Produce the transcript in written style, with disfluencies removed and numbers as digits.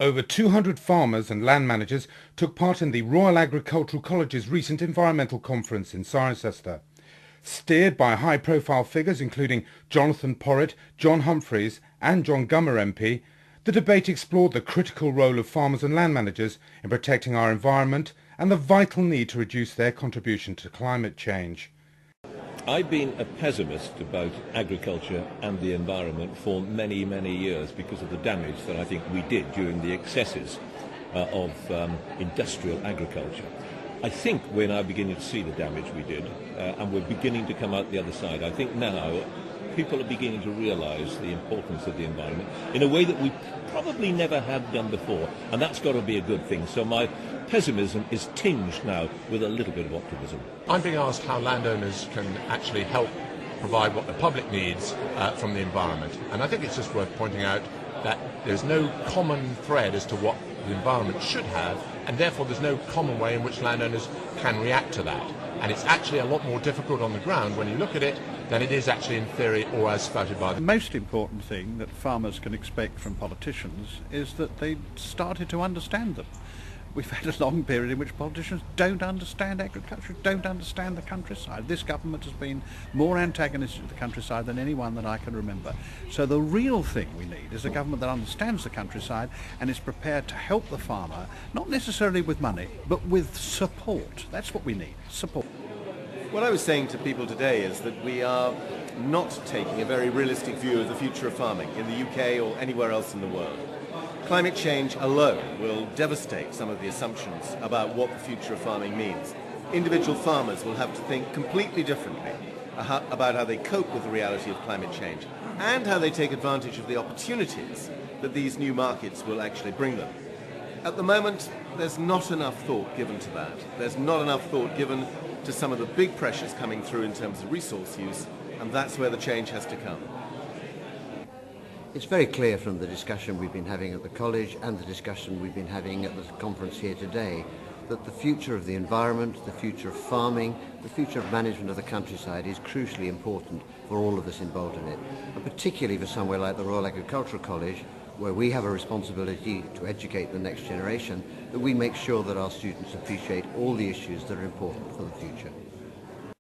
Over 200 farmers and land managers took part in the Royal Agricultural College's recent environmental conference in Cirencester. Steered by high-profile figures including Jonathan Porritt, John Humphreys and John Gummer MP, the debate explored the critical role of farmers and land managers in protecting our environment and the vital need to reduce their contribution to climate change. I've been a pessimist about agriculture and the environment for many, many years because of the damage that I think we did during the excesses of industrial agriculture. I think we're now beginning to see the damage we did and we're beginning to come out the other side. I think now people are beginning to realise the importance of the environment in a way that we probably never had done before, and that's got to be a good thing. So my pessimism is tinged now with a little bit of optimism. I'm being asked how landowners can actually help provide what the public needs from the environment, and I think it's just worth pointing out that there's no common thread as to what the environment should have, and therefore there's no common way in which landowners can react to that. And it's actually a lot more difficult on the ground when you look at it than it is actually in theory or as spouted by The most important thing that farmers can expect from politicians is that they started to understand them. We've had a long period in which politicians don't understand agriculture, don't understand the countryside. This government has been more antagonistic to the countryside than anyone that I can remember. So the real thing we need is a government that understands the countryside and is prepared to help the farmer, not necessarily with money, but with support. That's what we need, support. What I was saying to people today is that we are not taking a very realistic view of the future of farming in the UK or anywhere else in the world. Climate change alone will devastate some of the assumptions about what the future of farming means. Individual farmers will have to think completely differently about how they cope with the reality of climate change and how they take advantage of the opportunities that these new markets will actually bring them. At the moment, there's not enough thought given to that. There's not enough thought given to some of the big pressures coming through in terms of resource use, and that's where the change has to come. It's very clear from the discussion we've been having at the college and the discussion we've been having at the conference here today that the future of the environment, the future of farming, the future of management of the countryside is crucially important for all of us involved in it, and particularly for somewhere like the Royal Agricultural College, where we have a responsibility to educate the next generation, that we make sure that our students appreciate all the issues that are important for the future.